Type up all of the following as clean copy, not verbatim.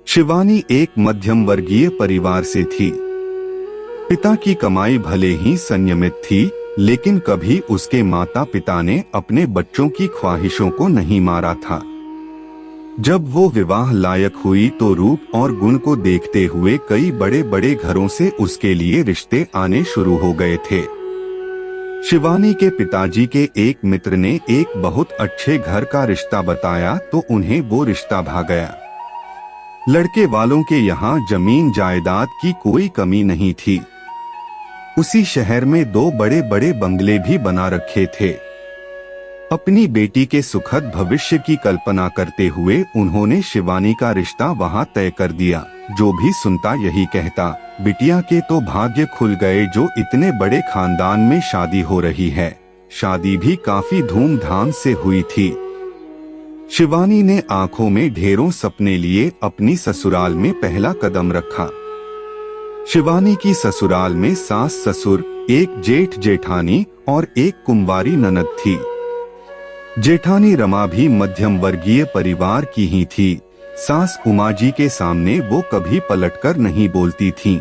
शिवानी एक मध्यम वर्गीय परिवार से थी। पिता की कमाई भले ही संयमित थी, लेकिन कभी उसके माता पिता ने अपने बच्चों की ख्वाहिशों को नहीं मारा था। जब वो विवाह लायक हुई तो रूप और गुण को देखते हुए कई बड़े बड़े घरों से उसके लिए रिश्ते आने शुरू हो गए थे। शिवानी के पिताजी के एक मित्र ने एक बहुत अच्छे घर का रिश्ता बताया तो उन्हें वो रिश्ता भा गया। लड़के वालों के यहाँ जमीन जायदाद की कोई कमी नहीं थी। उसी शहर में 2 बड़े बड़े बंगले भी बना रखे थे। अपनी बेटी के सुखद भविष्य की कल्पना करते हुए उन्होंने शिवानी का रिश्ता वहां तय कर दिया। जो भी सुनता यही कहता, बिटिया के तो भाग्य खुल गए जो इतने बड़े खानदान में शादी हो रही है। शादी भी काफी धूमधाम से हुई थी। शिवानी ने आंखों में ढेरों सपने लिए अपनी ससुराल में पहला कदम रखा। शिवानी की ससुराल में सास ससुर, एक जेठ जेठानी और एक कुंवारी ननद थी। जेठानी रमा भी मध्यम वर्गीय परिवार की ही थी। सास उमा जी के सामने वो कभी पलटकर नहीं बोलती थीं।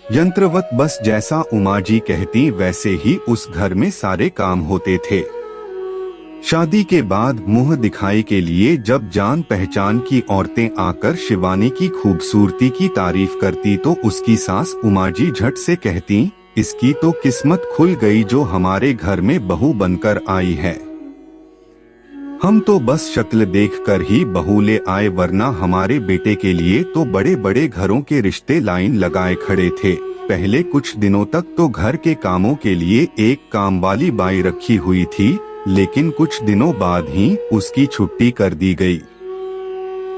यंत्रवत बस जैसा उमा जी कहती वैसे ही उस घर में सारे काम होते थे। शादी के बाद मुंह दिखाई के लिए जब जान पहचान की औरतें आकर शिवानी की खूबसूरती की तारीफ करती तो उसकी सास उमा जी झट से कहती, इसकी तो किस्मत खुल गई जो हमारे घर में बहू बनकर आई है। हम तो बस शक्ल देखकर ही बहू ले आए, वरना हमारे बेटे के लिए तो बड़े बड़े घरों के रिश्ते लाइन लगाए खड़े थे। पहले कुछ दिनों तक तो घर के कामों के लिए एक काम वाली बाई रखी हुई थी, लेकिन कुछ दिनों बाद ही उसकी छुट्टी कर दी गई।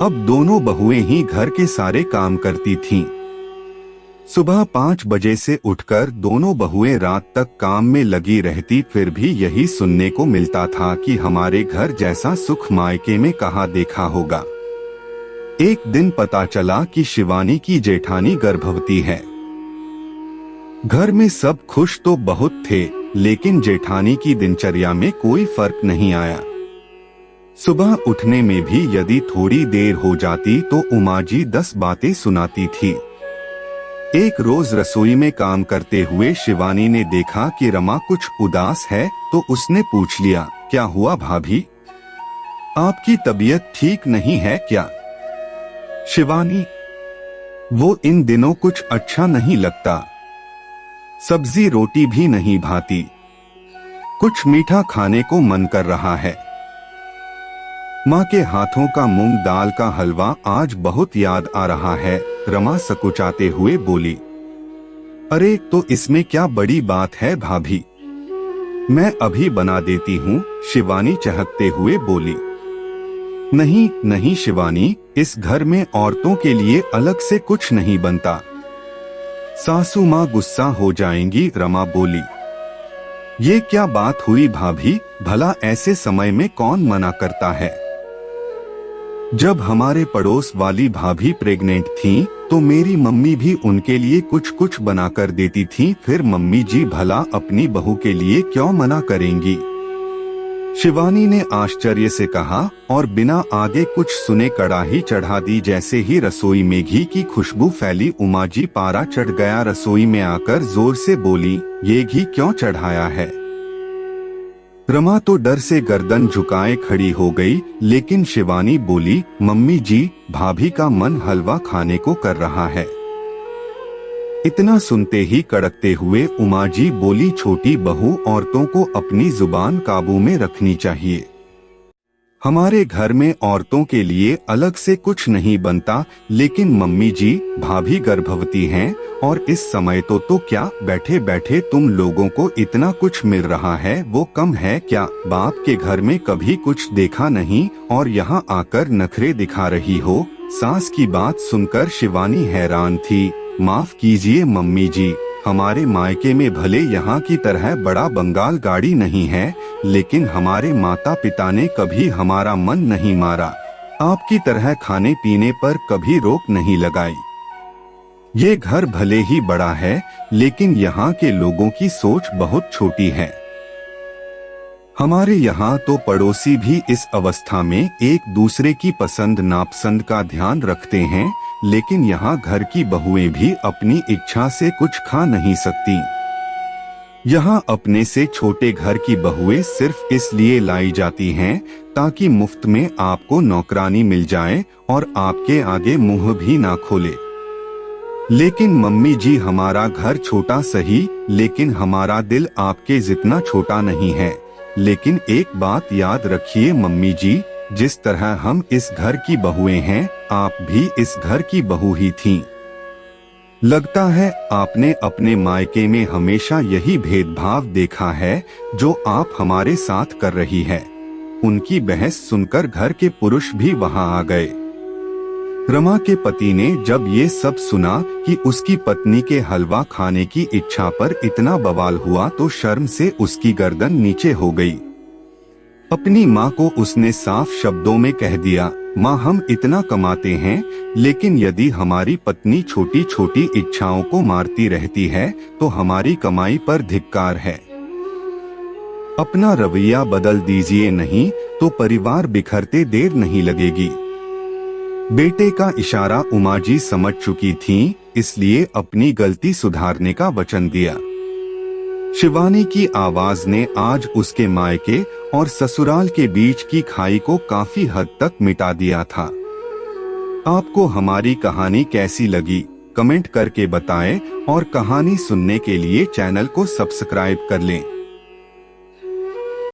अब दोनों बहुएं ही घर के सारे काम करती थीं। सुबह 5 बजे से उठकर दोनों बहुएं रात तक काम में लगी रहती, फिर भी यही सुनने को मिलता था कि हमारे घर जैसा सुख मायके में कहाँ देखा होगा। एक दिन पता चला कि शिवानी की जेठानी गर्भवती है। घर में सब खुश तो बहुत थे, लेकिन जेठानी की दिनचर्या में कोई फर्क नहीं आया। सुबह उठने में भी यदि थोड़ी देर हो जाती तो उमा जी 10 बातें सुनाती थी। एक रोज रसोई में काम करते हुए शिवानी ने देखा कि रमा कुछ उदास है तो उसने पूछ लिया, क्या हुआ भाभी, आपकी तबीयत ठीक नहीं है क्या? शिवानी, वो इन दिनों कुछ अच्छा नहीं लगता, सब्जी रोटी भी नहीं भाती, कुछ मीठा खाने को मन कर रहा है। माँ के हाथों का मूंग दाल का हलवा आज बहुत याद आ रहा है, रमा सकुचाते हुए बोली। अरे तो इसमें क्या बड़ी बात है भाभी, मैं अभी बना देती हूँ, शिवानी चहकते हुए बोली। नहीं नहीं शिवानी, इस घर में औरतों के लिए अलग से कुछ नहीं बनता, सासू माँ गुस्सा हो जाएंगी, रमा बोली। ये क्या बात हुई भाभी, भला ऐसे समय में कौन मना करता है? जब हमारे पड़ोस वाली भाभी प्रेग्नेंट थीं, तो मेरी मम्मी भी उनके लिए कुछ कुछ बना कर देती थीं, फिर मम्मी जी भला अपनी बहू के लिए क्यों मना करेंगी? शिवानी ने आश्चर्य से कहा और बिना आगे कुछ सुने कड़ाही चढ़ा दी। जैसे ही रसोई में घी की खुशबू फैली, उमा जी पारा चढ़ गया। रसोई में आकर जोर से बोली, ये घी क्यों चढ़ाया है? रमा तो डर से गर्दन झुकाए खड़ी हो गई, लेकिन शिवानी बोली, मम्मी जी, भाभी का मन हलवा खाने को कर रहा है। इतना सुनते ही कड़कते हुए उमा जी बोली, छोटी बहू, औरतों को अपनी जुबान काबू में रखनी चाहिए। हमारे घर में औरतों के लिए अलग से कुछ नहीं बनता, लेकिन मम्मी जी, भाभी गर्भवती हैं और इस समय तो क्या बैठे बैठे तुम लोगों को इतना कुछ मिल रहा है, वो कम है क्या? बाप के घर में कभी कुछ देखा नहीं और यहाँ आकर नखरे दिखा रही हो। सास की बात सुनकर शिवानी हैरान थी। माफ कीजिए मम्मी जी, हमारे मायके में भले यहाँ की तरह बड़ा बंगाल गाड़ी नहीं है, लेकिन हमारे माता पिता ने कभी हमारा मन नहीं मारा, आपकी तरह खाने पीने पर कभी रोक नहीं लगाई। ये घर भले ही बड़ा है, लेकिन यहाँ के लोगों की सोच बहुत छोटी है। हमारे यहाँ तो पड़ोसी भी इस अवस्था में एक दूसरे की पसंद नापसंद का ध्यान रखते हैं, लेकिन यहाँ घर की बहुएं भी अपनी इच्छा से कुछ खा नहीं सकती। यहाँ अपने से छोटे घर की बहुएं सिर्फ इसलिए लाई जाती हैं ताकि मुफ्त में आपको नौकरानी मिल जाए और आपके आगे मुंह भी ना खोले। लेकिन मम्मी जी, हमारा घर छोटा सही, लेकिन हमारा दिल आपके जितना छोटा नहीं है। लेकिन एक बात याद रखिए मम्मी जी, जिस तरह हम इस घर की बहुएं हैं, आप भी इस घर की बहू ही थीं। लगता है आपने अपने मायके में हमेशा यही भेदभाव देखा है जो आप हमारे साथ कर रही है। उनकी बहस सुनकर घर के पुरुष भी वहां आ गए। रमा के पति ने जब ये सब सुना कि उसकी पत्नी के हलवा खाने की इच्छा पर इतना बवाल हुआ तो शर्म से उसकी गर्दन नीचे हो गई। अपनी माँ को उसने साफ शब्दों में कह दिया, माँ, हम इतना कमाते हैं, लेकिन यदि हमारी पत्नी छोटी छोटी इच्छाओं को मारती रहती है तो हमारी कमाई पर धिक्कार है। अपना रवैया बदल दीजिए, नहीं तो परिवार बिखरते देर नहीं लगेगी। बेटे का इशारा उमा जी समझ चुकी थीं, इसलिए अपनी गलती सुधारने का वचन दिया। शिवानी की आवाज ने आज उसके मायके और ससुराल के बीच की खाई को काफी हद तक मिटा दिया था। आपको हमारी कहानी कैसी लगी कमेंट करके बताएं और कहानी सुनने के लिए चैनल को सब्सक्राइब कर लें।